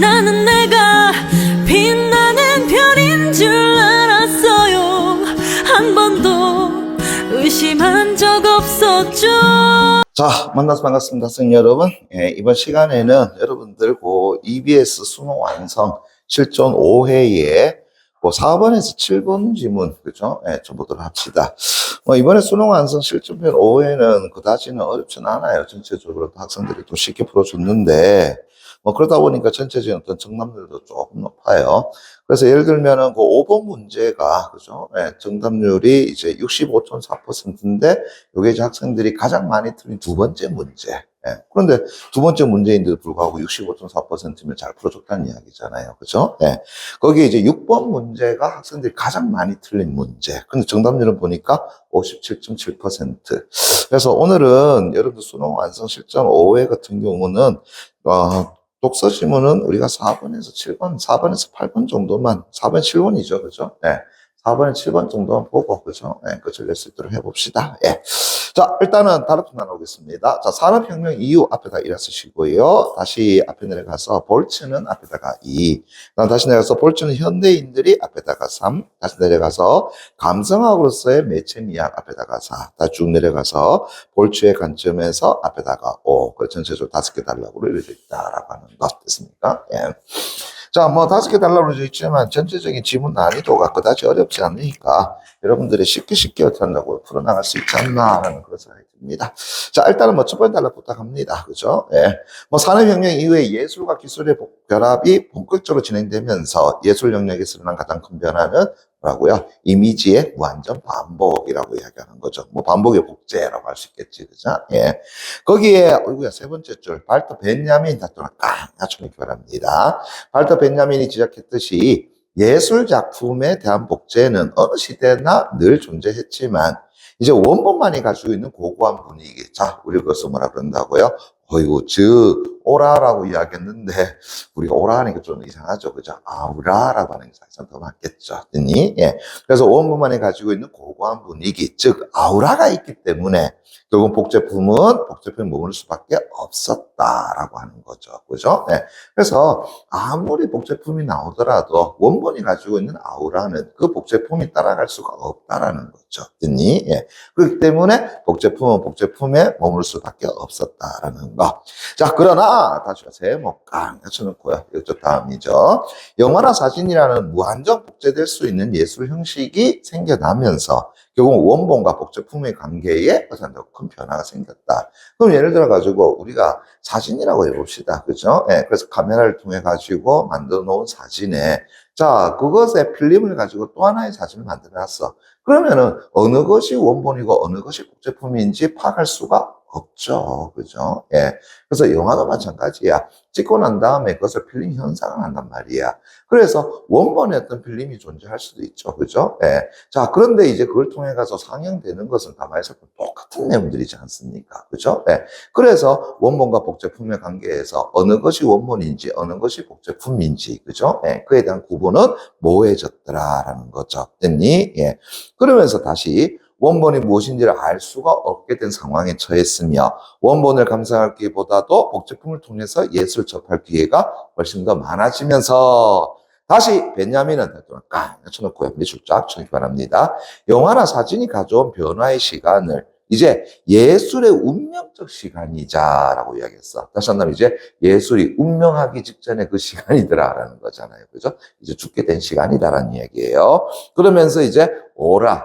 나는 내가 빛나는 별인 줄 알았어요. 한 번도 의심한 적 없었죠. 자, 만나서 반갑습니다. 학생 여러분. 이번 시간에는 여러분들 EBS 수능 완성 실전 5회에 4번에서 7번 지문, 그죠? 좀 보도록 합시다. 이번에 수능 완성 실전편 5회는 그다지는 어렵진 않아요. 전체적으로 학생들이 또 쉽게 풀어줬는데, 그러다 보니까 전체적인 어떤 정답률도 조금 높아요. 그래서 예를 들면은 5번 문제가, 그죠? 정답률이 이제 65.4%인데, 요게 이제 학생들이 가장 많이 틀린 두 번째 문제. 그런데 두 번째 문제인데도 불구하고 65.4%면 잘 풀어줬다는 이야기잖아요. 그죠? 거기에 이제 6번 문제가 학생들이 가장 많이 틀린 문제. 근데 정답률은 보니까 57.7%. 그래서 오늘은 여러분들 수능 완성 실전 5회 같은 경우는, 독서 지문은 우리가 4번에서 7번, 4번에서 8번 정도만, 4번, 7번이죠. 그죠? 4번에 7번 정도만 보고, 그죠? 끝을 낼 수 있도록 해봅시다. 자, 일단은 단어표 나누겠습니다. 자, 산업혁명 이후 앞에다 1을 쓰시고요. 다시 앞에 내려가서 볼츠는 앞에다가 2. 그다음 다시 내려가서 볼츠는 현대인들이 앞에다가 3. 다시 내려가서 감성학으로서의 매체미학 앞에다가 4. 다시 쭉 내려가서 볼츠의 관점에서 앞에다가 5. 그 전체적으로 5개 달라고 이루어져 있다라고 하는 것 됐습니까? 자, 5개 달라고 이루어져 있지만 전체적인 지문 난이도가 그다지 어렵지 않으니까 여러분들이 쉽게 어떻게 한다고 풀어나갈 수 있지 않나라는 그런 생각이 듭니다. 자, 일단은 첫 번째 달라 부탁합니다. 그죠? 산업혁명 이후에 예술과 기술의 결합이 본격적으로 진행되면서 예술 영역에서 일어난 가장 큰 변화는 뭐라고요? 이미지의 무한정 반복이라고 이야기하는 거죠. 반복의 복제라고 할 수 있겠지. 그죠? 거기에, 세 번째 줄, 발터 벤야민 다투나 깡! 바랍니다. 발터 벤야민이 지적했듯이 예술 작품에 대한 복제는 어느 시대나 늘 존재했지만 이제 원본만이 가지고 있는 고고한 분위기. 자, 우리 그것을 뭐라 그런다고요? 오라라고 이야기했는데 우리가 오라 하니까 좀 이상하죠. 그죠? 아우라라고 하는 게 사실상 더 맞겠죠. 그래서 원본만이 가지고 있는 고고한 분위기, 즉 아우라가 있기 때문에 결국 복제품이 머물 수밖에 없었다라고 하는 거죠. 그죠? 그래서 아무리 복제품이 나오더라도 원본이 가지고 있는 아우라는 그 복제품이 따라갈 수가 없다라는 거죠. 그렇기 때문에 복제품은 복제품에 머물 수밖에 없었다라는 거. 자, 그러나 다시 세모 깡 해쳐놓고요. 이쪽 다음이죠. 영화나 사진이라는 무한정 복제될 수 있는 예술 형식이 생겨나면서 결국 원본과 복제품의 관계에 큰 변화가 생겼다. 그럼 예를 들어 가지고 우리가 사진이라고 해봅시다. 그죠? 그래서 카메라를 통해 가지고 만들어 놓은 사진에 자, 그것에 필름을 가지고 또 하나의 사진을 만들어 놨어. 그러면은 어느 것이 원본이고 어느 것이 복제품인지 파악할 수가 없죠. 그죠? 그래서 영화도 마찬가지야. 찍고 난 다음에 그것을 필름 현상을 한단 말이야. 그래서 원본에 어떤 필름이 존재할 수도 있죠. 그죠? 자, 그런데 이제 그걸 통해 가서 상영되는 것은 가만히 보면 똑같은 내용들이지 않습니까? 그죠? 그래서 원본과 복제품의 관계에서 어느 것이 원본인지 어느 것이 복제품인지, 그죠? 그에 대한 구분은 모호해졌더라라는 거죠. 됐니? 그러면서 다시 원본이 무엇인지를 알 수가 없게 된 상황에 처했으며 원본을 감상하기보다도 복제품을 통해서 예술을 접할 기회가 훨씬 더 많아지면서 다시 벤야민은 깡 쳐놓고요. 밑줄 쫙 쳐기 바랍니다. 영화나 사진이 가져온 변화의 시간을 이제 예술의 운명적 시간이자라고 이야기했어. 다시 한번 이제 예술이 운명하기 직전에 그 시간이더라라는 거잖아요. 그죠? 이제 죽게 된 시간이다라는 이야기예요. 그러면서 이제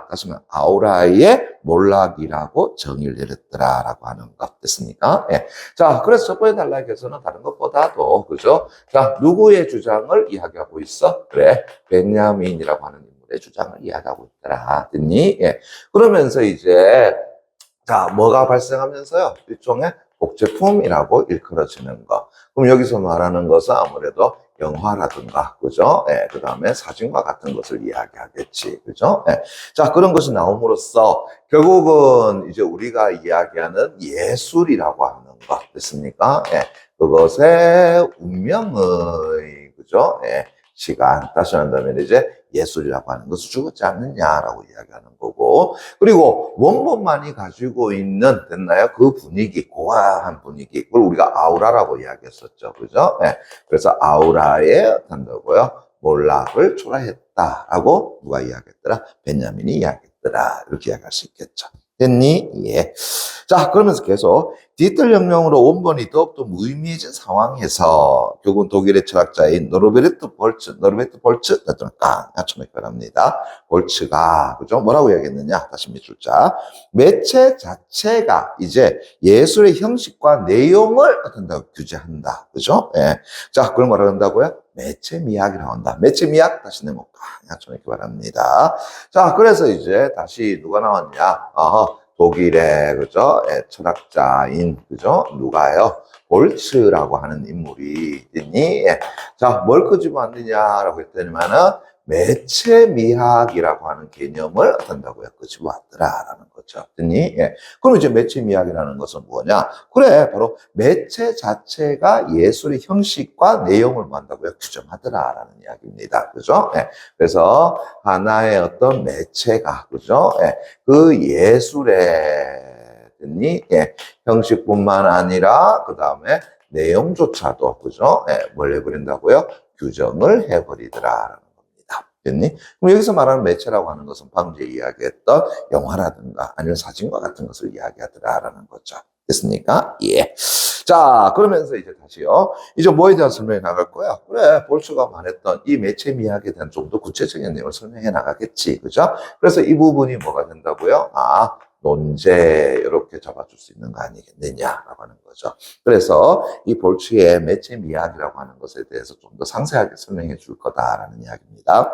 다시 말하면 아우라의 몰락이라고 정의를 내렸더라라고 하는 것 됐습니까? 자, 그래서 첫 번째 단락에서는 다른 것보다도, 그죠? 자, 누구의 주장을 이야기하고 있어? 그래, 벤야민이라고 하는 인물의 주장을 이야기하고 있더라. 됐니? 그러면서 이제 자, 뭐가 발생하면서요? 일종의 복제품이라고 일컬어지는 거. 그럼 여기서 말하는 것은 아무래도 영화라든가, 그죠? 그 다음에 사진과 같은 것을 이야기하겠지, 그죠? 자, 그런 것이 나옴으로써 결국은 이제 우리가 이야기하는 예술이라고 하는 것, 됐습니까? 그것의 운명의, 그죠? 시간. 다시 한다면 이제 예술이라고 하는 것은 죽었지 않느냐라고 이야기하는 거고. 그리고 원본만이 가지고 있는, 됐나요? 그 분위기, 고화한 분위기. 그걸 우리가 아우라라고 이야기했었죠. 그죠? 네. 그래서 아우라에 한다고요. 몰락을 초래했다라고 누가 이야기했더라? 벤야민이 이야기했더라. 이렇게 이야기할 수 있겠죠. 됐니? 예. 자, 그러면서 계속 디지털 혁명으로 원본이 더욱더 무의미해진 상황에서 결국은 독일의 철학자인 노르베르트 볼츠, 깡, 1600합니다. 볼츠가, 그죠? 뭐라고 이야기했느냐? 다시 밑줄자. 매체 자체가 이제 예술의 형식과 내용을 어떤다고 규제한다. 그죠? 예. 자, 그걸 뭐라고 한다고요? 매체 미학이라고 한다. 매체 미학, 다시 내볼까? 1600합니다. 자, 그래서 이제 다시 누가 나왔냐? 독일의, 그죠? 예, 철학자인, 그죠? 누가요? 볼츠라고 하는 인물이 있니? 예. 자, 뭘 끄집어 왔느냐라고 했더니만은, 매체 미학이라고 하는 개념을 어떤다고요? 끄집어 왔더라라는 거죠. 됐니? 예. 그럼 이제 매체 미학이라는 것은 뭐냐? 그래, 바로 매체 자체가 예술의 형식과 내용을 뭐 한다고요? 규정하더라라는 이야기입니다. 그죠? 예. 그래서 하나의 어떤 매체가, 그죠? 예. 그 예술의, 됐니? 예. 형식뿐만 아니라, 그 다음에 내용조차도, 그죠? 예. 뭘 해버린다고요? 규정을 해버리더라라는 됐니? 그럼 여기서 말하는 매체라고 하는 것은 방금 이야기했던 영화라든가 아니면 사진과 같은 것을 이야기하더라라는 거죠. 됐습니까? 예. 자, 그러면서 이제 다시요. 이제 뭐에 대한 설명이 나갈 거야? 그래, 볼츠가 말했던 이 매체 미학에 대한 좀 더 구체적인 내용을 설명해 나가겠지. 그죠? 그래서 이 부분이 뭐가 된다고요? 논제 이렇게 잡아줄 수 있는 거 아니겠느냐라고 하는 거죠. 그래서 이 볼츠의 매체 미학이라고 하는 것에 대해서 좀 더 상세하게 설명해 줄 거다라는 이야기입니다.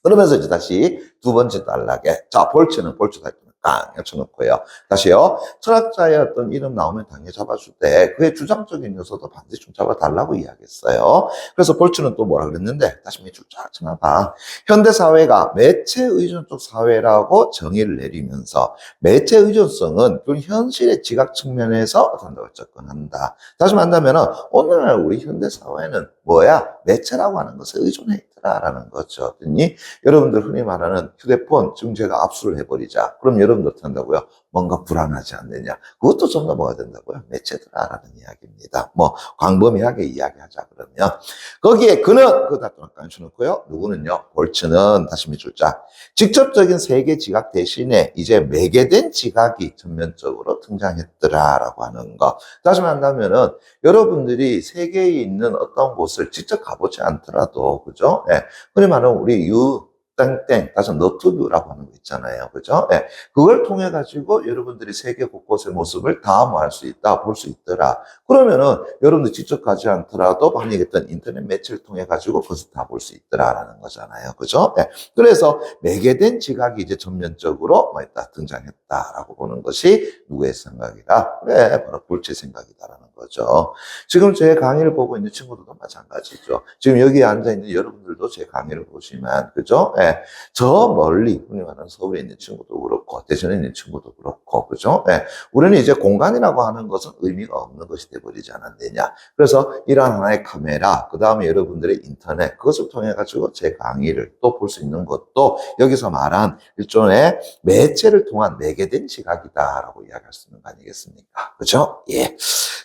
그러면서 이제 다시 두 번째 단락에, 자, 볼츠는 볼츠다. 깡 쳐놓고요. 다시요. 철학자의 어떤 이름 나오면 당연히 잡아줄 때 그의 주장적인 요소도 반드시 좀 잡아달라고 이야기했어요. 그래서 볼츠는 또 뭐라 그랬는데 다시 밑줄 쫙 쳐놔봐. 현대사회가 매체 의존적 사회라고 정의를 내리면서 매체 의존성은 그 현실의 지각 측면에서 어떤다고 접근한다. 다시 말한다면 오늘날 우리 현대사회는 뭐야? 매체라고 하는 것에 의존해 있더라라는 거죠. 여러분들 흔히 말하는 휴대폰 지금 제가 압수를 해버리자. 그럼 여러분들 어떻게 한다고요? 뭔가 불안하지 않느냐. 그것도 전부 뭐가 된다고요? 매체더라라는 이야기입니다. 뭐 광범위하게 이야기하자 그러면 거기에 그는 그다 또 깐쳐놓고요. 누구는요? 볼츠는 다시 밑줄자. 직접적인 세계 지각 대신에 이제 매개된 지각이 전면적으로 등장했더라라고 하는 거. 다시 말한다면은 여러분들이 세계에 있는 어떤 곳을 직접 가보지 않더라도 그죠? 예. 흔히 말하는 우리 땡땡, 다시 너튜브라고 하는 거 있잖아요. 그죠? 예. 그걸 통해 가지고 여러분들이 세계 곳곳의 모습을 다 뭐 할 수 있다, 볼 수 있더라. 그러면은 여러분들 직접 가지 않더라도 방금 얘기했던 인터넷 매체를 통해 가지고 그것을 다 볼 수 있더라라는 거잖아요. 그죠? 예. 그래서 매개된 지각이 이제 전면적으로 뭐 있다, 등장했다라고 보는 것이 누구의 생각이다? 그래, 바로 볼츠의 생각이다라는 거죠. 지금 제 강의를 보고 있는 친구들도 마찬가지죠. 지금 여기 앉아있는 여러분들도 제 강의를 보시면, 그죠? 예. 저 멀리, 흔히 말하는 서울에 있는 친구도 그렇고, 대전에 있는 친구도 그렇고, 그죠? 예. 우리는 이제 공간이라고 하는 것은 의미가 없는 것이 돼버리지 않았느냐. 그래서 이러한 하나의 카메라, 그 다음에 여러분들의 인터넷, 그것을 통해가지고 제 강의를 또 볼 수 있는 것도 여기서 말한 일종의 매체를 통한 매개된 지각이다라고 이야기할 수 있는 거 아니겠습니까? 그죠? 예.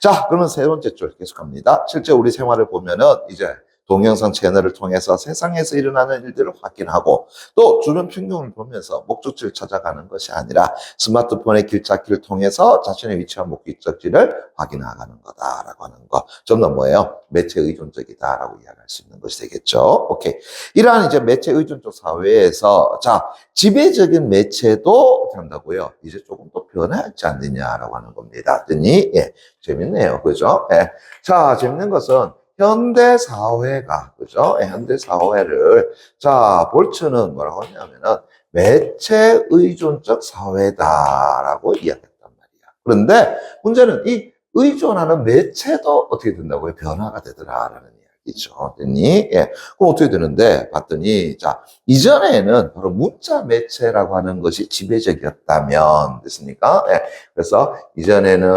자, 그러면 세 번째 줄 계속합니다. 실제 우리 생활을 보면은 이제 동영상 채널을 통해서 세상에서 일어나는 일들을 확인하고 또 주변 풍경을 보면서 목적지를 찾아가는 것이 아니라 스마트폰의 길찾기를 통해서 자신의 위치와 목적지를 확인하는 거다라고 하는 거. 좀 더 뭐예요? 매체 의존적이다라고 이야기할 수 있는 것이 되겠죠. 오케이. 이러한 이제 매체 의존적 사회에서 자, 지배적인 매체도 한다고요. 이제 조금 더 변하지 않느냐라고 하는 겁니다. 됐니? 예. 재밌네요. 그죠? 예. 자, 재밌는 것은 현대사회가, 그죠? 현대사회를, 자, 볼츠는 뭐라고 하냐면은, 매체 의존적 사회다라고 이야기했단 말이야. 그런데 문제는 이 의존하는 매체도 어떻게 된다고요? 변화가 되더라라는 이야기죠. 됐니? 예. 그럼 어떻게 되는데? 봤더니, 자, 이전에는 바로 문자 매체라고 하는 것이 지배적이었다면, 됐습니까? 예. 그래서 이전에는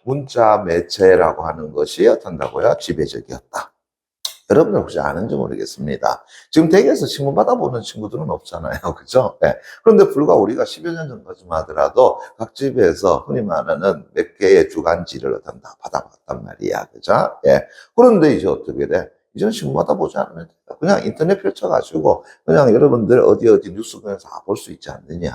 문자 매체라고 하는 것이 어떤다고요? 지배적이었다. 여러분들 혹시 아는지 모르겠습니다. 지금 댁에서 신문 받아보는 친구들은 없잖아요. 그죠? 예. 그런데 불과 우리가 10여 년 전까지만 하더라도 각 집에서 흔히 말하는 몇 개의 주간지를 다 받아봤단 말이야. 그죠? 예. 그런데 이제 어떻게 돼? 이제는 신문 받아보지 않으면 돼요. 그냥 인터넷 펼쳐가지고 그냥 여러분들 어디 뉴스 그냥 다 볼 수 있지 않느냐.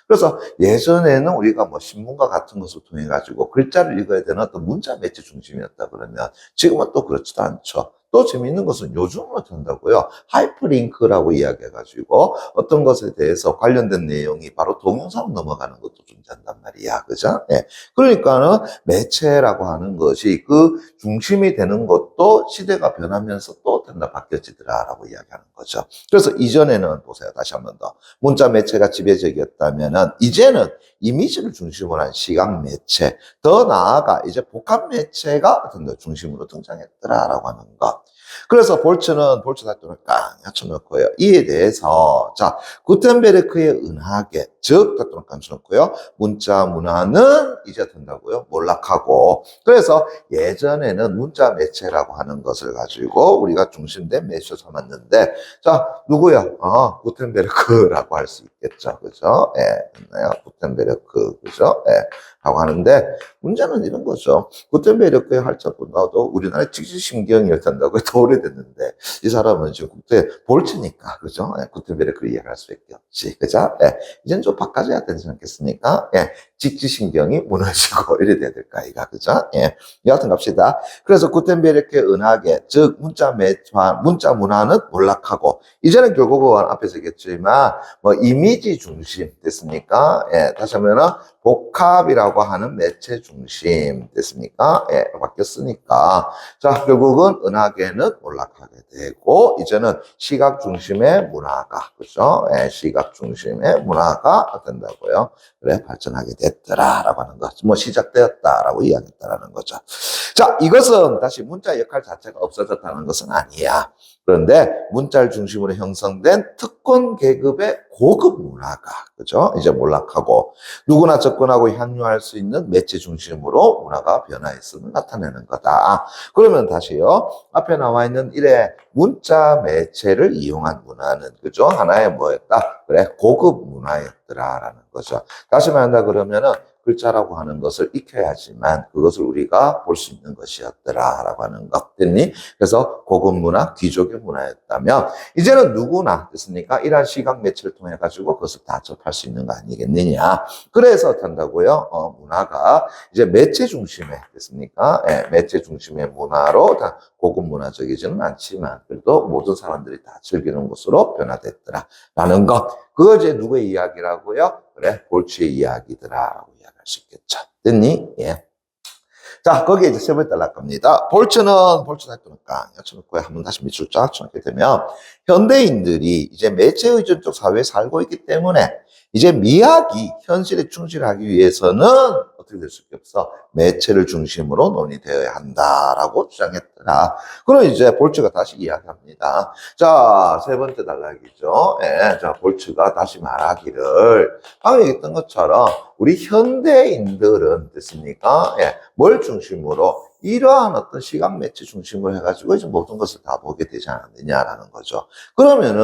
그래서 예전에는 우리가 뭐 신문과 같은 것을 통해 가지고 글자를 읽어야 되는 어떤 문자 매체 중심이었다 그러면 지금은 또 그렇지도 않죠. 또 재미있는 것은 요즘은 한다고요. 하이퍼링크라고 이야기해가지고 어떤 것에 대해서 관련된 내용이 바로 동영상으로 넘어가는 것도 존재한단 말이야. 그죠? 예. 그러니까는 매체라고 하는 것이 그 중심이 되는 것도 시대가 변하면서 또 바뀌어지더라라고 이야기하는 거죠. 그래서 이전에는 보세요. 다시 한 번 더. 문자 매체가 지배적이었다면은 이제는 이미지를 중심으로 한 시각 매체, 더 나아가 이제 복합 매체가 어떤 더 중심으로 등장했더라라고 하는 것. 그래서 볼츠는 볼츠 사건을 깡 갖춰놓고요. 이에 대해서 자 구텐베르크의 은하계 즉 사건을 갖춰놓고요. 문자 문화는 이제 된다고요. 몰락하고 그래서 예전에는 문자 매체라고 하는 것을 가지고 우리가 중심된 매체로 삼았는데 자 누구야? 구텐베르크라고 할 수 있겠죠. 그죠? 예, 됐나요? 구텐베르크 그죠? 예. 라고 하는데 문제는 이런 거죠. 구텐베르크의 활자보다도 우리나라의 직지신경이었다고 더 오래됐는데 이 사람은 지금 국제 볼츠니까 그죠? 예, 구텐베르크를 이해할 수밖에 없지 그죠? 예, 이제는 좀 바꿔줘야 되지 않겠습니까? 예, 직지신경이 무너지고 이래 돼야 될까 이가 그죠? 예, 여하튼 갑시다. 그래서 구텐베르크의 은하계 즉 문자 문화는 몰락하고 이제는 결국은 앞에서 얘기했지만 뭐 이미지 중심 됐습니까? 예, 다시 하면은 복합이라고 하는 매체 중심 됐습니까? 예, 바뀌었으니까. 자, 결국은 은하계는 올라가게 되고, 이제는 시각 중심의 문화가, 그죠? 예, 시각 중심의 문화가 된다고요. 그래, 발전하게 됐더라라고 하는 거. 뭐 시작되었다라고 이야기했다라는 거죠. 자, 이것은 다시 문자 역할 자체가 없어졌다는 것은 아니야. 그런데 문자를 중심으로 형성된 특권 계급의 고급 문화가 그죠? 이제 몰락하고 누구나 접근하고 향유할 수 있는 매체 중심으로 문화가 변화했음을 나타내는 거다. 그러면 다시요. 앞에 나와 있는 이래 문자 매체를 이용한 문화는 그죠? 하나의 뭐였다? 그래 고급 문화였더라라는 거죠. 다시 말한다 그러면은 글자라고 하는 것을 익혀야지만 그것을 우리가 볼 수 있는 것이었더라라고 하는 것 됐니? 그래서 고급 문화, 귀족의 문화였다면 이제는 누구나 됐습니까? 이러한 시각 매체를 통해 가지고 그것을 다 접할 수 있는 거 아니겠느냐? 그래서 된다고요. 문화가 이제 매체 중심의 됐습니까? 예, 매체 중심의 문화로 다 고급 문화적이지는 않지만 그래도 모든 사람들이 다 즐기는 것으로 변화됐더라라는 것. 그거 이제 누구의 이야기라고요? 그래, 볼츠의 이야기더라라고 이야기할 수 있겠죠. 됐니? 예. 자, 거기에 이제 세 번째 달락 갑니다. 볼츠 사건은 깡 여쭤놓고요. 한번 다시 밑줄 쫙 쳐놓게 되면, 현대인들이 이제 매체 의존적 사회에 살고 있기 때문에, 이제 미학이 현실에 충실하기 위해서는 어떻게 될 수밖에 없어. 매체를 중심으로 논의되어야 한다라고 주장했더라. 그럼 이제 볼츠가 다시 이야기합니다. 자, 세 번째 단락이죠. 예, 자, 볼츠가 다시 말하기를, 방금 얘기했던 것처럼, 우리 현대인들은 됐습니까? 예, 뭘 중심으로? 이러한 어떤 시각 매체 중심으로 해가지고 이제 모든 것을 다 보게 되지 않느냐라는 거죠. 그러면은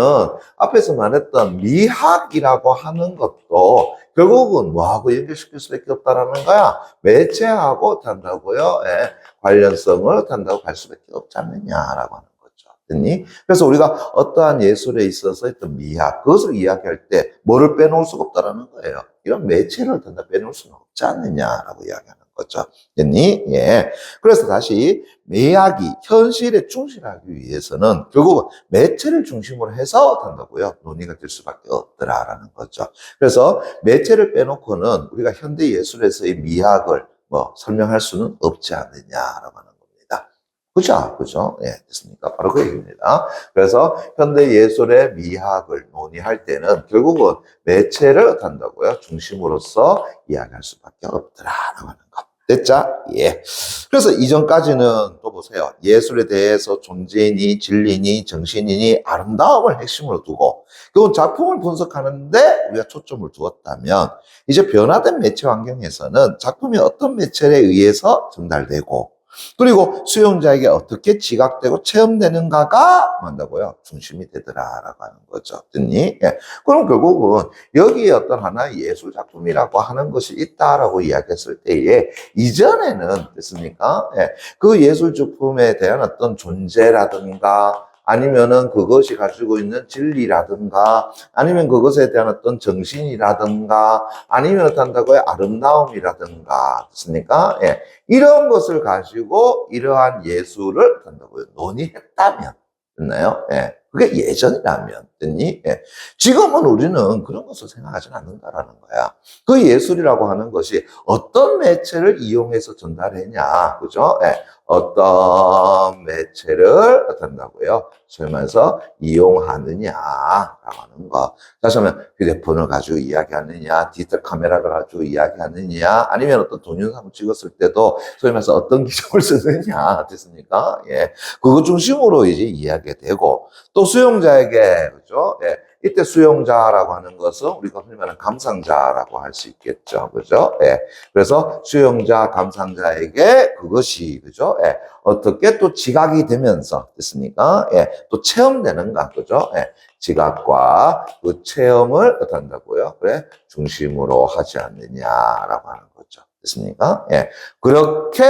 앞에서 말했던 미학이라고 하는 것도 결국은 뭐하고 연결시킬 수밖에 없다라는 거야. 매체하고 단다고요. 예, 관련성을 단다고 갈 수밖에 없지 않느냐라고 하는 거죠. 됐니? 그래서 우리가 어떠한 예술에 있어서 어떤 미학, 그것을 이야기할 때 뭐를 빼놓을 수가 없다라는 거예요. 이런 매체를 단다 빼놓을 수는 없지 않느냐라고 이야기하는 거죠. 됐니? 예. 그래서 다시 매학이 현실에 충실하기 위해서는 결국은 매체를 중심으로 해서 단다고요. 논의가 될 수밖에 없더라라는 거죠. 그래서 매체를 빼놓고는 우리가 현대 예술에서의 미학을 뭐 설명할 수는 없지 않느냐라고 하는 겁니다. 그죠? 그죠? 예, 됐습니까? 바로 그 얘기입니다. 그래서 현대 예술의 미학을 논의할 때는 결국은 매체를 단다고요. 중심으로서 이야기할 수밖에 없더라라고 하는 것. 됐죠? 예. 그래서 이전까지는 또 보세요. 예술에 대해서 존재니, 진리니, 정신이니, 아름다움을 핵심으로 두고, 그건 작품을 분석하는데 우리가 초점을 두었다면, 이제 변화된 매체 환경에서는 작품이 어떤 매체에 의해서 전달되고, 그리고 수용자에게 어떻게 지각되고 체험되는가가 한다고요? 중심이 되더라라고 하는 거죠. 듣니? 예. 그럼 결국은 여기에 어떤 하나의 예술 작품이라고 하는 것이 있다라고 이야기했을 때에 이전에는 됐습니까? 예. 그 예술 작품에 대한 어떤 존재라든가 아니면은 그것이 가지고 있는 진리라든가 아니면 그것에 대한 어떤 정신이라든가 아니면 어떤다고요? 아름다움이라든가 됐습니까? 예. 이런 것을 가지고 이러한 예술을 한다고요. 논의했다면 됐나요? 예. 그게 예전이라면 됐니? 예. 지금은 우리는 그런 것을 생각하지는 않는다라는 거야. 그 예술이라고 하는 것이 어떤 매체를 이용해서 전달했냐, 그죠? 예. 어떤 매체를 한다고요? 설명해서 이용하느냐라고 하는 거. 다시 하면 휴대폰을 가지고 이야기하느냐, 디지털 카메라를 가지고 이야기하느냐, 아니면 어떤 동영상을 찍었을 때도 소위 말해서 어떤 기종을 쓰느냐, 됐습니까? 예. 그거 중심으로 이제 이야기가 되고, 또 수용자에게, 그죠? 예. 이때 수용자라고 하는 것은 우리가 흔히 말하는 감상자라고 할 수 있겠죠. 그죠? 예. 그래서 수용자, 감상자에게 그것이, 그죠? 예. 어떻게 또 지각이 되면서, 됐습니까? 예. 또 체험되는가, 그죠? 예. 지각과 그 체험을 어떤다고요? 그래? 중심으로 하지 않느냐라고 하는 거죠. 됐습니까? 예. 그렇게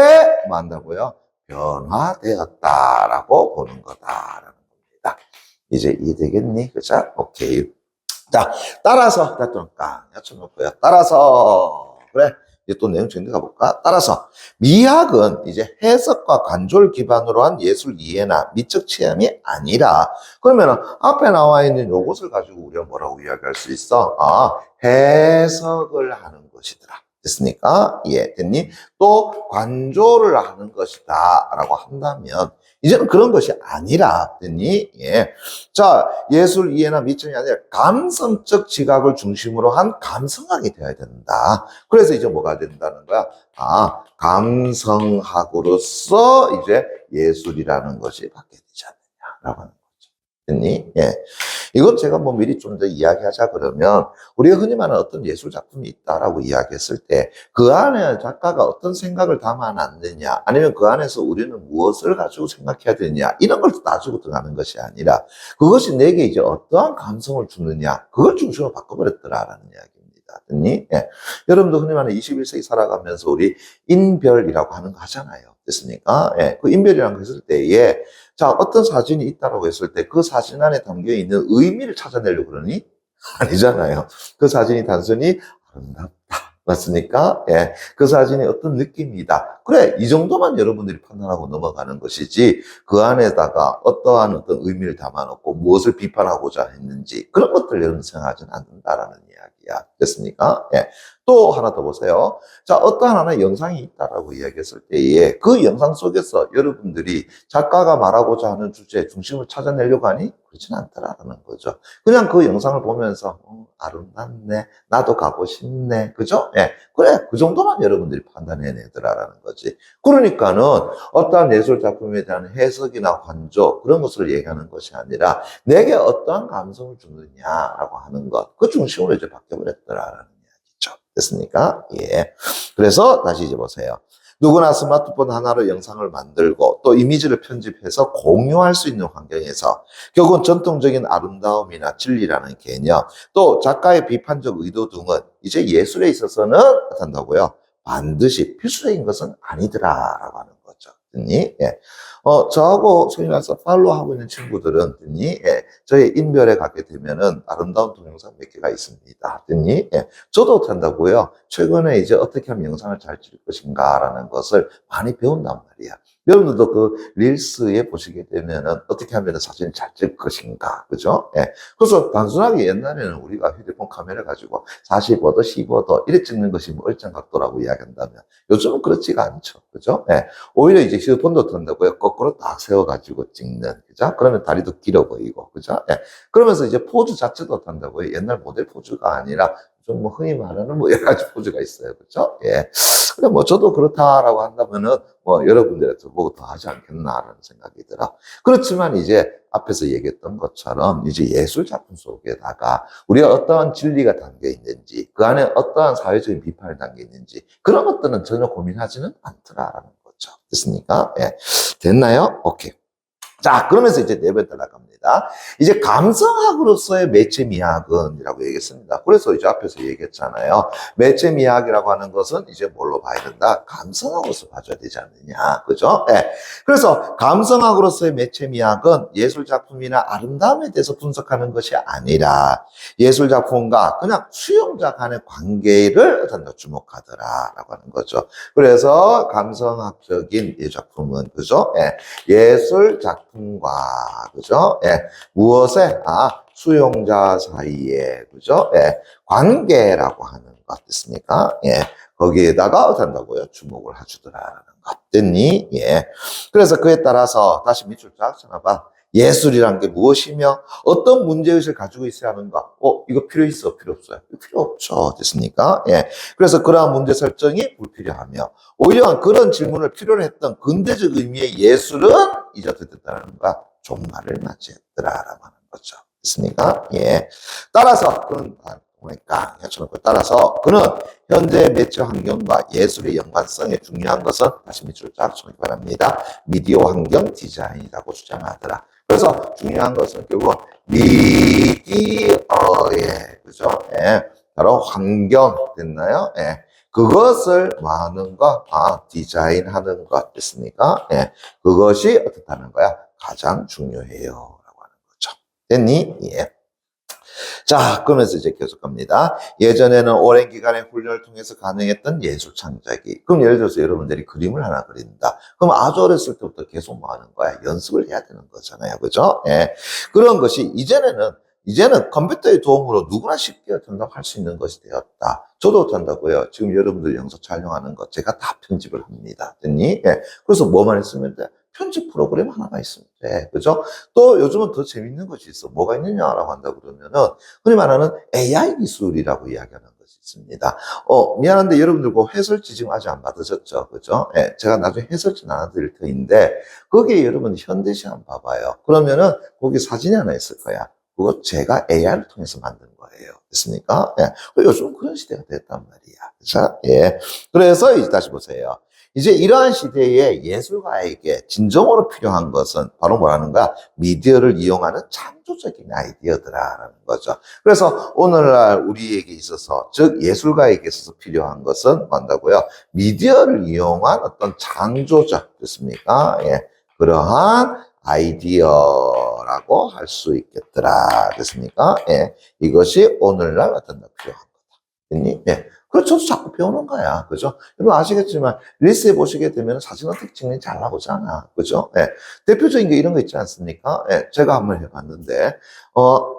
만다고요? 변화되었다라고 보는 거다라는 겁니다. 이제 이해되겠니? 그죠? 오케이. 자, 따라서, 또 엿쳐놓고요. 따라서, 그래. 이제 또 내용 정리 가볼까? 따라서, 미학은 이제 해석과 간조를 기반으로 한 예술 이해나 미적 체험이 아니라, 그러면은 앞에 나와 있는 요것을 가지고 우리가 뭐라고 이야기할 수 있어? 아, 해석을 하는 것이더라. 됐습니까? 이해됐니? 또 관조를 하는 것이다. 라고 한다면, 이제는 그런 것이 아니라, 됐니? 예. 자, 예술 이해나 미천이 아니라 감성적 지각을 중심으로 한 감성학이 되어야 된다. 그래서 이제 뭐가 된다는 거야? 아, 감성학으로서 이제 예술이라는 것이 받게 되지 않느냐라고 하는 거죠. 됐니? 예. 이건 제가 뭐 미리 좀 더 이야기하자 그러면 우리가 흔히 말하는 어떤 예술 작품이 있다라고 이야기했을 때 그 안에 작가가 어떤 생각을 담아놨느냐 아니면 그 안에서 우리는 무엇을 가지고 생각해야 되느냐 이런 걸 따지고 들어가는 것이 아니라 그것이 내게 이제 어떠한 감성을 주느냐 그걸 중심으로 바꿔버렸더라라는 이야기입니다. 됐니? 예. 여러분도 흔히 말하는 21세기 살아가면서 우리 인별이라고 하는 거 하잖아요. 됐습니까? 예. 그 인별이라는 거 했을 때에 자, 어떤 사진이 있다라고 했을 때 그 사진 안에 담겨 있는 의미를 찾아내려고 그러니? 아니잖아요. 그 사진이 단순히 아름답다. 맞습니까? 예. 그 사진이 어떤 느낌이다. 그래, 이 정도만 여러분들이 판단하고 넘어가는 것이지, 그 안에다가 어떠한 어떤 의미를 담아놓고 무엇을 비판하고자 했는지, 그런 것들 여러분 생각하지는 않는다라는 이야기야. 됐습니까? 예. 또 하나 더 보세요. 자, 어떠한 하나의 영상이 있다라고 이야기했을 때에 그 영상 속에서 여러분들이 작가가 말하고자 하는 주제의 중심을 찾아내려고 하니 그렇지는 않더라라는 거죠. 그냥 그 영상을 보면서 아름답네, 나도 가고 싶네, 그죠? 예, 그래, 그 정도만 여러분들이 판단해내더라라는 거지. 그러니까는 어떠한 예술 작품에 대한 해석이나 관조 그런 것을 얘기하는 것이 아니라 내게 어떠한 감성을 주느냐라고 하는 것, 그 중심으로 이제 바뀌어버렸더라라는 이야기죠. 됐습니까? 예. 그래서 다시 이제 보세요. 누구나 스마트폰 하나로 영상을 만들고 또 이미지를 편집해서 공유할 수 있는 환경에서 결국은 전통적인 아름다움이나 진리라는 개념 또 작가의 비판적 의도 등은 이제 예술에 있어서는 어떤다고요? 반드시 필수적인 것은 아니더라라고 하는 거죠. 듣니? 예. 저하고 소위 말해서 팔로우하고 있는 친구들은 듣니? 예. 저의 인별에 가게 되면은 아름다운 동영상 몇 개가 있습니다. 듣니? 예. 저도 한다고요. 최근에 이제 어떻게 하면 영상을 잘 찍을 것인가라는 것을 많이 배운단 말이야. 여러분들도 그 릴스에 보시게 되면은 어떻게 하면 사진을 잘 찍을 것인가. 그죠? 예. 그래서 단순하게 옛날에는 우리가 휴대폰 카메라 가지고 45도, 15도 이렇게 찍는 것이 뭐 얼짱각도라고 이야기한다면 요즘은 그렇지가 않죠. 그죠? 예. 오히려 이제 휴대폰도 든다고요. 거꾸로 딱 세워가지고 찍는. 그죠? 그러면 다리도 길어 보이고. 그죠? 예. 그러면서 이제 포즈 자체도 한다고요. 옛날 모델 포즈가 아니라 좀 뭐 흔히 말하는 뭐 여러 가지 포즈가 있어요. 그죠? 예. 그래, 뭐 저도 그렇다라고 한다면은 뭐 여러분들한테 보고 더 하지 않겠나라는 생각이 들어. 그렇지만 이제 앞에서 얘기했던 것처럼 이제 예술 작품 속에다가 우리가 어떠한 진리가 담겨 있는지 그 안에 어떠한 사회적인 비판이 담겨 있는지 그런 것들은 전혀 고민하지는 않더라라는 거죠. 거죠. 됐습니까? 예. 됐나요? 오케이. 자, 그러면서 이제 네 번째 나갑니다. 이제 감성학으로서의 매체 미학은이라고 얘기했습니다. 그래서 이제 앞에서 얘기했잖아요. 매체 미학이라고 하는 것은 이제 뭘로 봐야 된다? 감성학으로서 봐줘야 되지 않느냐. 그죠? 예. 그래서 감성학으로서의 매체 미학은 예술 작품이나 아름다움에 대해서 분석하는 것이 아니라 예술 작품과 그냥 수용자 간의 관계를 어떤 주목하더라라고 하는 거죠. 그래서 감성학적인 이 작품은 그죠? 예. 예술 작품과 그죠? 예. 무엇에 수용자 사이에 그죠? 예. 관계라고 하는 것 됐습니까? 예. 거기에다가 어떻게 한다고요? 주목을 해주더라라는 것 됐니? 예. 그래서 그에 따라서 다시 밑줄 쫙 쳐놔봐. 예술이란 게 무엇이며 어떤 문제의식을 가지고 있어야 하는가? 이거 필요 있어? 필요 없어요? 필요 없죠. 됐습니까? 예. 그래서 그러한 문제 설정이 불필요하며 오히려 그런 질문을 필요로 했던 근대적 의미의 예술은 이제 어떻게 됐다는 거야? 종말을 맞이했더라라고 하는 거죠. 됐습니까? 예. 따라서 그는 그러니까 따라서 그는 현재 매체 환경과 예술의 연관성에 중요한 것은 다시 밑줄 쫙 쳐기 바랍니다. 미디어 환경 디자인이라고 주장하더라. 그래서 중요한 것은 결국 미디어의 그죠? 예. 바로 환경 됐나요? 예. 그것을 뭐 하는 것? 디자인하는 것 됐습니까? 예. 그것이 어떻다는 거야? 가장 중요해요. 라고 하는 거죠. 됐니? 예. 자, 그러면서 이제 계속 갑니다. 예전에는 오랜 기간의 훈련을 통해서 가능했던 예술 창작이. 그럼 예를 들어서 여러분들이 그림을 하나 그린다. 그럼 아주 어렸을 때부터 계속 뭐 하는 거야? 연습을 해야 되는 거잖아요. 그죠? 예. 그런 것이 이제는 컴퓨터의 도움으로 누구나 쉽게 할 수 있는 것이 되었다. 저도 한다고요. 지금 여러분들 영상 촬영하는 거 제가 다 편집을 합니다. 됐니? 예. 그래서 뭐만 했으면 돼? 편집 프로그램 하나가 있으면 돼. 그죠? 또 요즘은 더 재밌는 것이 있어. 뭐가 있느냐라고 한다 그러면은, 흔히 말하는 AI 기술이라고 이야기하는 것이 있습니다. 미안한데 여러분들 그 해설지 지금 아직 안 받으셨죠? 그죠? 예, 제가 나중에 해설지 나눠드릴 터인데, 거기에 여러분 현대시 한번 봐봐요. 그러면은 거기 사진이 하나 있을 거야. 그거 제가 AI를 통해서 만든 거예요. 됐습니까? 예. 요즘은 그런 시대가 됐단 말이야. 그죠? 예. 그래서 이제 다시 보세요. 이제 이러한 시대에 예술가에게 진정으로 필요한 것은 바로 뭐라는 거야? 미디어를 이용하는 창조적인 아이디어더라라는 거죠. 그래서 오늘날 우리에게 있어서, 즉 예술가에게 있어서 필요한 것은 뭔다고요? 미디어를 이용한 어떤 창조적, 됐습니까? 예. 그러한 아이디어라고 할 수 있겠더라. 됐습니까? 예. 이것이 오늘날 어떤 필요한 거다. 됐니? 예. 그래서 저도 자꾸 배우는 거야. 그죠? 여러분 아시겠지만, 릴스에 보시게 되면 사진 어떻게 찍는지 잘 나오잖아. 그죠? 예. 대표적인 게 이런 거 있지 않습니까? 예. 제가 한번 해봤는데,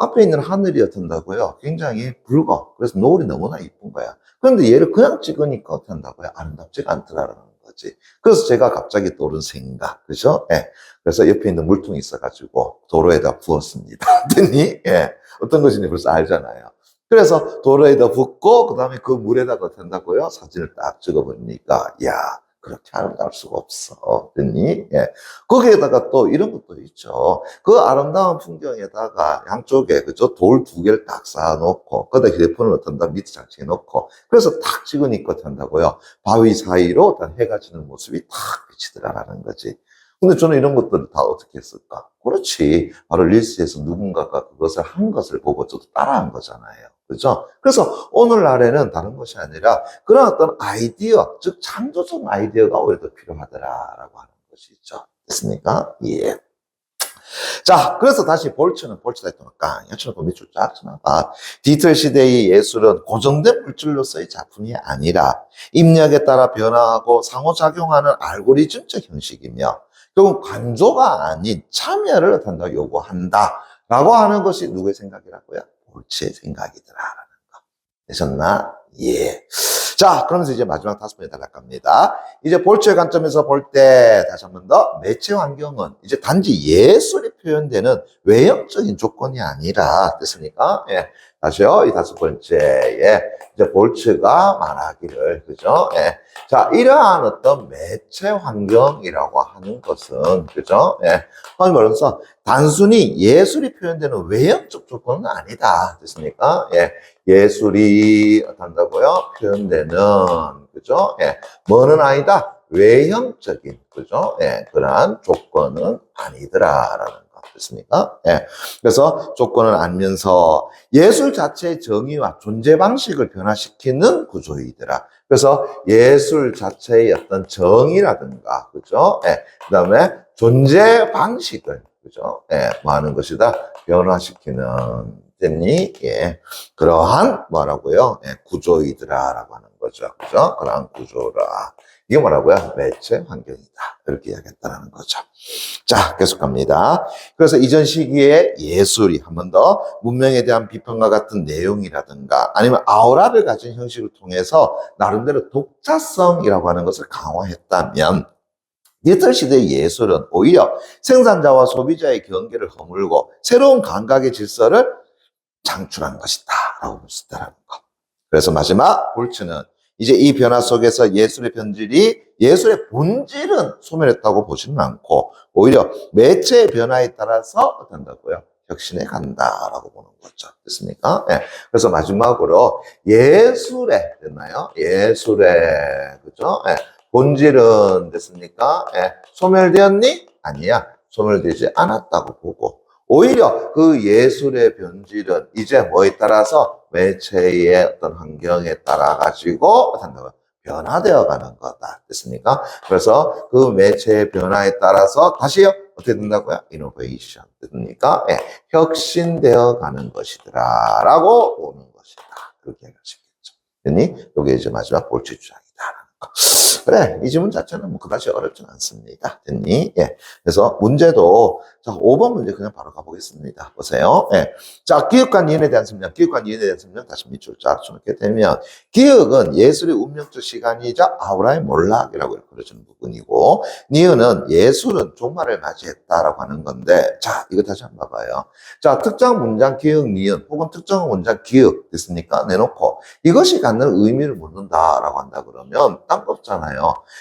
앞에 있는 하늘이 어떤다고요? 굉장히 붉어. 그래서 노을이 너무나 이쁜 거야. 그런데 얘를 그냥 찍으니까 어떻게 한다고요? 아름답지가 않더라라는 거지. 그래서 제가 갑자기 떠오른 생각. 그죠? 예. 그래서 옆에 있는 물통이 있어가지고 도로에다 부었습니다. 됐니? 예. 어떤 것인지 벌써 알잖아요. 그래서 도로에다 붓고 그다음에 그 물에다가 된다고요. 사진을 딱 찍어버리니까 야 그렇게 아름다울 수가 없어. 됐니? 예. 거기에다가 또 이런 것도 있죠. 그 아름다운 풍경에다가 양쪽에 그죠 돌 두 개를 딱 쌓아놓고 거기다 휴대폰을 어떤다 밑에 장치에 놓고 그래서 딱 찍으니까 된다고요. 바위 사이로 어떤 해가 지는 모습이 탁 비치더라라는 거지. 근데 저는 이런 것들을 다 어떻게 했을까? 그렇지. 바로 릴스에서 누군가가 그것을 한 것을 보고 저도 따라한 거잖아요. 그죠? 그래서 오늘날에는 다른 것이 아니라 그런 어떤 아이디어, 즉 창조적 아이디어가 오히려 더 필요하더라라고 하는 것이 있죠. 됐습니까? 예. 자, 그래서 다시 볼츠다 했더니까 여쭤놓고 밑줄 쫙 쳐놔봐. 디지털 시대의 예술은 고정된 물질로서의 작품이 아니라 입력에 따라 변화하고 상호작용하는 알고리즘적 형식이며 결국 관조가 아닌 참여를 요구한다. 라고 하는 것이 누구의 생각이라고요? 볼츠의 생각이더라라는 거. 되셨나? 예. 자, 그러면서 이제 마지막 5번에 달락갑니다. 이제 볼츠의 관점에서 볼 때 다시 한 번 더 매체 환경은 이제 단지 예술이 표현되는 외형적인 조건이 아니라 됐습니까? 예. 다시요. 이 5번째에 이제 볼츠가 말하기를 그죠? 예. 자, 이러한 어떤 매체 환경이라고 하는 것은 그죠? 예. 말해서 단순히 예술이 표현되는 외형적 조건은 아니다. 됐습니까? 예. 예술이 어떤다고요? 표현되는 그죠? 예. 뭐는 아니다? 외형적인, 그죠? 예, 그러한 조건은 아니더라라는 거. 됐습니까? 예. 그래서 조건은 아니면서 예술 자체의 정의와 존재 방식을 변화시키는 구조이더라. 그래서 예술 자체의 어떤 정의라든가, 그죠? 예. 그 다음에 존재 방식을, 그죠? 예, 뭐 하는 것이다? 변화시키는, 됐니? 예. 그러한, 뭐라고요? 예, 구조이더라라고 하는 거죠. 그죠? 그러한 구조라. 이게 뭐라고요? 매체 환경이다. 이렇게 이야기했다는 거죠. 자, 계속 갑니다. 그래서 이전 시기에 예술이 한 번 더 문명에 대한 비판과 같은 내용이라든가 아니면 아우라를 가진 형식을 통해서 나름대로 독자성이라고 하는 것을 강화했다면 디지털 시대의 예술은 오히려 생산자와 소비자의 경계를 허물고 새로운 감각의 질서를 창출한 것이다 라고 볼 수 있다는 것. 그래서 마지막 볼츠는 이제 이 변화 속에서 예술의 본질은 소멸했다고 보지는 않고 오히려 매체의 변화에 따라서 어떤다고요? 혁신해 간다라고 보는 거죠. 됐습니까? 예. 그래서 마지막으로 예술의, 됐나요? 예술의, 그죠? 예. 본질은 됐습니까? 예. 소멸되었니? 아니야. 소멸되지 않았다고 보고 오히려 그 예술의 본질은 이제 뭐에 따라서 매체의 어떤 환경에 따라 가지고 변화되어 가는 거다. 됐습니까? 그래서 그 매체의 변화에 따라서 다시요 어떻게 된다고요? 이노베이션 됩니까? 예, 혁신되어 가는 것이더라라고 보는 것이다. 그렇게 하시겠죠. 됐니? 이게 이제 마지막 볼치 주장이다라는 거. 그래, 이 질문 자체는 뭐 그다지 어렵진 않습니다. 됐니? 예. 그래서 문제도, 자, 5번 문제 그냥 바로 가보겠습니다. 보세요. 예. 자, 기억과 니은에 대한 설명, 다시 밑줄 쫙 쳐놓게 되면, 기억은 예술의 운명적 시간이자 아우라의 몰락이라고 그려지는 부분이고, 니은은 예술은 종말을 맞이했다라고 하는 건데, 자, 이거 다시 한번 봐봐요. 자, 특정 문장 기억 니은, 혹은 특정 문장 기억, 됐습니까? 내놓고, 이것이 갖는 의미를 묻는다라고 한다 그러면, 딴 거 없잖아요.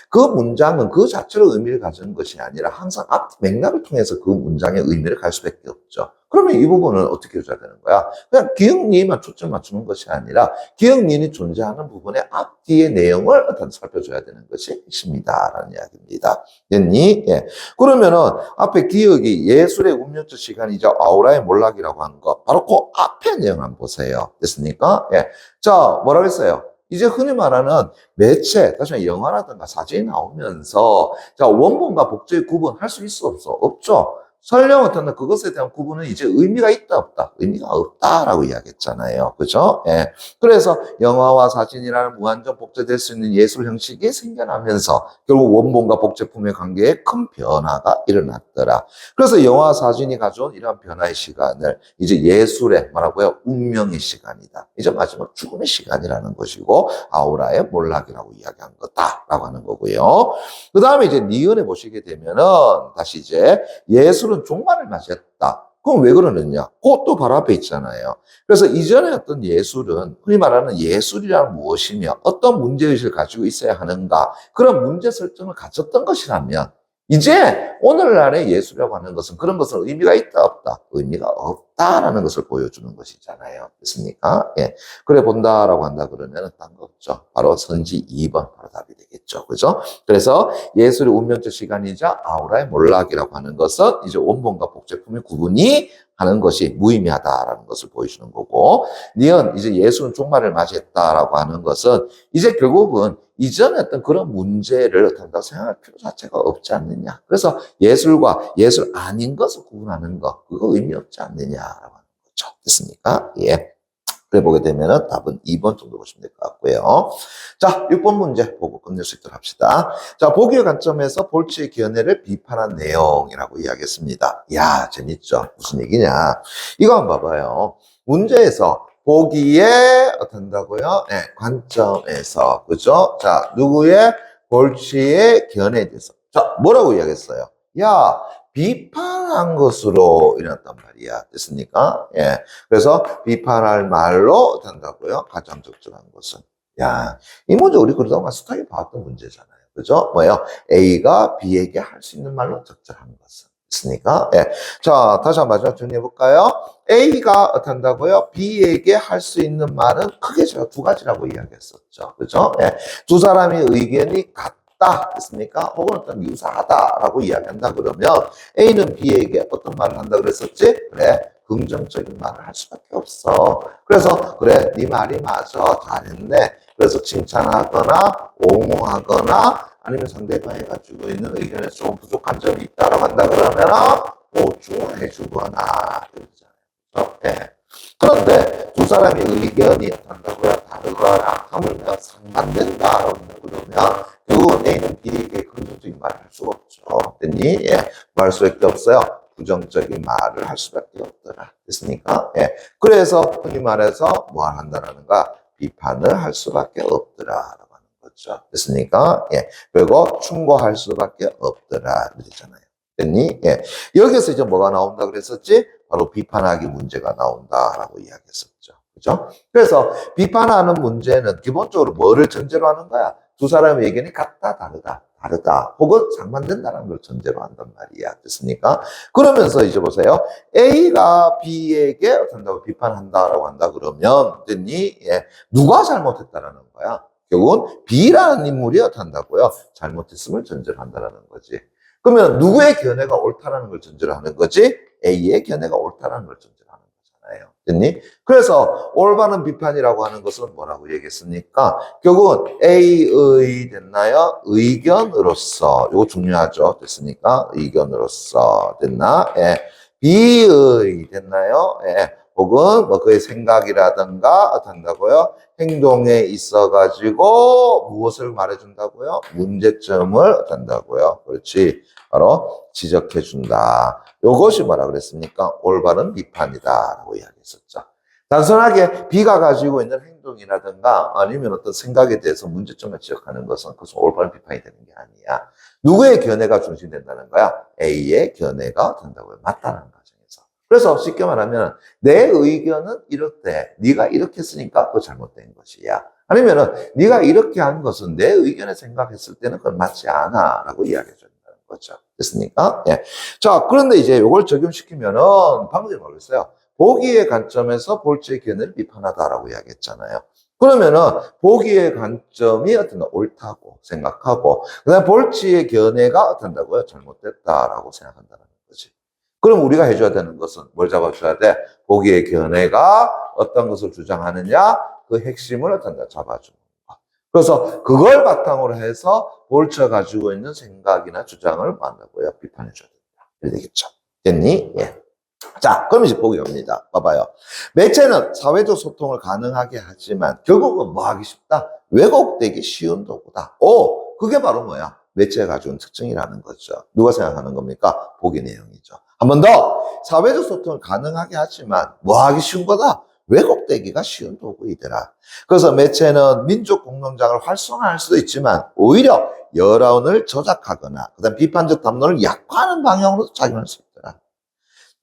그 문장은 그 자체로 의미를 가지는 것이 아니라 항상 앞 맥락을 통해서 그 문장의 의미를 갈 수밖에 없죠. 그러면 이 부분은 어떻게 해줘야 되는 거야? 그냥 기억니만 초점 맞추는 것이 아니라 기억니이 존재하는 부분의 앞뒤의 내용을 어떤 살펴줘야 되는 것이 핵심이다라는 이야기입니다. 됐니? 예. 그러면은 앞에 기억이 예술의 운명적 시간이자 아우라의 몰락이라고 하는 거 바로 그 앞에 내용 한번 보세요. 됐습니까? 예. 자, 뭐라고 했어요? 이제 흔히 말하는 매체, 다시 말해 영화라든가 사진이 나오면서 자 원본과 복제의 구분할 수 있어 없어? 없죠. 설령 어떤 그것에 대한 구분은 이제 의미가 있다 없다? 의미가 없다라고 이야기했잖아요. 그죠? 예. 그래서 영화와 사진이라는 무한정 복제될 수 있는 예술 형식이 생겨나면서 결국 원본과 복제품의 관계에 큰 변화가 일어났더라. 그래서 영화와 사진이 가져온 이러한 변화의 시간을 이제 예술의 뭐라고요? 운명의 시간이다. 이제 마지막 죽음의 시간이라는 것이고 아우라의 몰락이라고 이야기한 거다라고 하는 거고요. 그 다음에 이제 니은에 보시게 되면은 다시 이제 예술은 종말을 맞이했다. 그럼 왜 그러느냐? 그것도 바로 앞에 있잖아요. 그래서 이전에 어떤 예술은 흔히 말하는 예술이란 무엇이며 어떤 문제의식을 가지고 있어야 하는가 그런 문제 설정을 가졌던 것이라면 이제 오늘날의 예술이라고 하는 것은 그런 것은 의미가 있다 없다? 의미가 없다라는 것을 보여주는 것이잖아요. 됐습니까? 예. 그래 본다라고 한다 그러면 딴 거 없죠. 바로 선지 2번 바로 답이 되겠죠. 그죠? 그래서 예술의 운명적 시간이자 아우라의 몰락이라고 하는 것은 이제 원본과 복제품의 구분이 하는 것이 무의미하다라는 것을 보여주는 거고, 니은 이제 예술은 종말을 맞이했다라고 하는 것은 이제 결국은 이전에 어떤 그런 문제를 어떤다고 생각할 필요 자체가 없지 않느냐. 그래서 예술과 예술 아닌 것을 구분하는 것, 그거 의미 없지 않느냐라고 하는 거죠. 됐습니까? 예. 그래 보게 되면은 답은 2번 정도 보시면 될 것 같고요. 자, 6번 문제 보고 끝낼 수 있도록 합시다. 자, 보기의 관점에서 볼츠의 견해를 비판한 내용이라고 이야기했습니다. 야, 재밌죠? 무슨 얘기냐? 이거 한번 봐봐요. 문제에서 보기에 어떤다고요? 네, 관점에서, 그죠? 자, 누구의 볼츠의 견해에 대해서. 자, 뭐라고 이야기했어요? 야, 비판한 것으로 일어났단 말이야. 됐습니까? 예. 그래서 비판할 말로 된다고요? 가장 적절한 것은. 야, 이 문제 우리 그러다 스타일 봤던 문제잖아요. 그죠? 뭐예요? A가 B에게 할 수 있는 말로 적절한 것은. 됐습니까? 예. 자, 다시 한번 마지막 정리해볼까요? A가 어떤다고요? B에게 할 수 있는 말은 크게 제가 두 가지라고 이야기했었죠. 그죠? 예. 두 사람의 의견이 같다. 같다. 됐습니까? 혹은 어떤 유사하다라고 이야기한다 그러면 A는 B에게 어떤 말을 한다 그랬었지? 그래, 긍정적인 말을 할 수밖에 없어. 그래서 그래, 네 말이 맞아. 잘했네. 그래서 칭찬하거나 옹호하거나 아니면 상대방이 가지고 있는 의견에 좀 부족한 점이 있다라고 한다 그러면 보충해 주거나 그러잖아요. 네. 그런데 두 사람의 의견이 어떤다고요? 다르거나 하물며 상반된다라고 그러면 결국은 A는 B에게 긍정적인 말을 할 수가 없죠. 됐니? 예. 말 수밖에 없어요. 부정적인 말을 할 수밖에 없더라. 됐습니까? 예. 그래서 흔히 말해서 뭐 한다라는가? 비판을 할 수밖에 없더라라고 하는 거죠. 됐습니까? 예. 그리고 충고할 수밖에 없더라. 이러잖아요. 됐니? 예. 여기서 이제 뭐가 나온다 그랬었지? 바로 비판하기 문제가 나온다라고 이야기했었죠. 그죠? 그래서 비판하는 문제는 기본적으로 뭐를 전제로 하는 거야? 두 사람의 의견이 같다, 다르다, 혹은 상반된다는 걸 전제로 한단 말이야. 됐습니까? 그러면서 이제 보세요. A가 B에게 어떤다고 비판한다라고 한다 그러면, 됐니? 예. 누가 잘못했다라는 거야? 결국은 B라는 인물이 어떤다고요? 잘못했음을 전제로 한다라는 거지. 그러면 누구의 견해가 옳다라는 걸 전제로 하는 거지? A의 견해가 옳다라는 걸 전제로 하는 거잖아요. 됐니? 그래서 올바른 비판이라고 하는 것은 뭐라고 얘기했습니까? 결국은 A의 됐나요? 의견으로서, 이거 중요하죠. 됐습니까? 의견으로서 됐나? 예. B의 됐나요? 예. 혹은 뭐 그의 생각이라든가 어떤다고요? 행동에 있어가지고 무엇을 말해준다고요? 문제점을 어떤다고요? 그렇지. 바로 지적해준다. 이것이 뭐라 그랬습니까? 올바른 비판이다라고 이야기했었죠. 단순하게 B가 가지고 있는 행동이라든가 아니면 어떤 생각에 대해서 문제점을 지적하는 것은 그것은 올바른 비판이 되는 게 아니야. 누구의 견해가 중심된다는 거야? A의 견해가 된다고요. 맞다는 과정에서. 그래서 쉽게 말하면 내 의견은 이렇대. 네가 이렇게 했으니까 그거 잘못된 것이야. 아니면은 네가 이렇게 한 것은 내 의견에 생각했을 때는 그건 맞지 않아 라고 이야기해 준다는 거죠. 됐습니까? 예. 자, 그런데 이제 이걸 적용시키면은 방금 뭐라고 했어요? 보기의 관점에서 볼지의 견해를 비판하다라고 이야기했잖아요. 그러면은 보기의 관점이 어떤 옳다고 생각하고 그다음에 볼지의 견해가 어떤다고요? 잘못됐다라고 생각한다는 거지. 그럼 우리가 해줘야 되는 것은 뭘 잡아줘야 돼? 보기의 견해가 어떤 것을 주장하느냐? 그 핵심을 어떤다 잡아주는 거. 그래서 그걸 바탕으로 해서 볼처 가지고 있는 생각이나 주장을 만나고요. 비판해줘야 된다. 이래 되겠죠. 됐니? 예. 자, 그럼 이제 보기 옵니다. 봐봐요. 매체는 사회적 소통을 가능하게 하지만 결국은 뭐 하기 쉽다? 왜곡되기 쉬운 도구다. 그게 바로 뭐야? 매체가 가지고 있는 특징이라는 거죠. 누가 생각하는 겁니까? 보기 내용이죠. 한 번 더, 사회적 소통을 가능하게 하지만 뭐 하기 쉬운 거다? 왜곡되기가 쉬운 도구이더라. 그래서 매체는 민족 공론장을 활성화할 수도 있지만 오히려 여론을 조작하거나 그다음 비판적 담론을 약화하는 방향으로 작용할 수 있더라.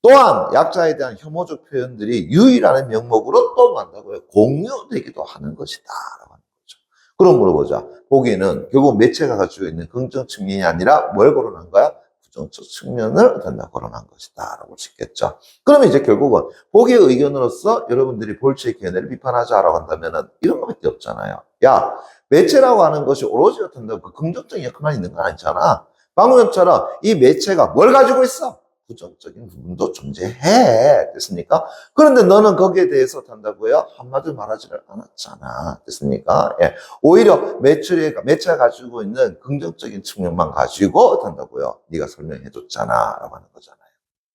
또한 약자에 대한 혐오적 표현들이 유의라는 명목으로 또 만다고요. 공유되기도 하는 것이다. 라고 하는 거죠. 그럼 물어보자. 보기에는 결국 매체가 가지고 있는 긍정 측면이 아니라 뭘 거론한 거야? 부정적 측면을 거론한 것이다. 라고 할 수 있겠죠. 그러면 이제 결국은 보기의 의견으로서 여러분들이 볼지의 견해를 비판하자라고 한다면은 이런 것밖에 없잖아요. 야, 매체라고 하는 것이 오로지 그 긍정적인 역할만 있는 건 아니잖아. 방금 전처럼 이 매체가 뭘 가지고 있어? 부정적인 부분도 존재해. 됐습니까? 그런데 너는 거기에 대해서 한다고요? 한마디 말하지를 않았잖아. 됐습니까? 예. 오히려 매체가 가지고 있는 긍정적인 측면만 가지고 한다고요? 네가 설명해줬잖아. 라고 하는 거잖아요.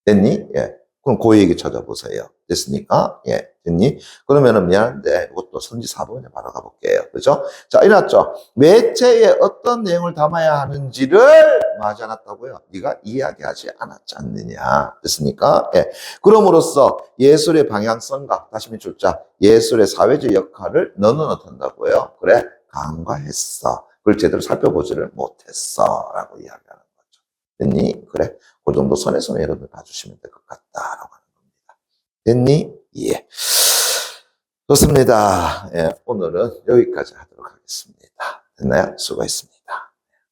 됐니? 예. 그럼 그 얘기 찾아보세요. 됐습니까? 예. 됐니? 그러면은 미안한데 이것도 선지 4번에 바로 가볼게요. 그죠? 자, 이났죠? 매체에 어떤 내용을 담아야 하는지를 하지 않았다고요? 네가 이야기하지 않았지 않느냐. 됐습니까? 예. 그럼으로써 예술의 방향성과 다시 밑줄자 예술의 사회적 역할을 너는 어떤다고요? 그래, 간과했어. 그걸 제대로 살펴보지를 못했어. 라고 이야기하는 거죠. 됐니? 그래. 그 정도 선에서 여러분 봐주시면 될 것 같다라고 하는 겁니다. 됐니? 예. 좋습니다. 예, 오늘은 여기까지 하도록 하겠습니다. 됐나요? 수고했습니다.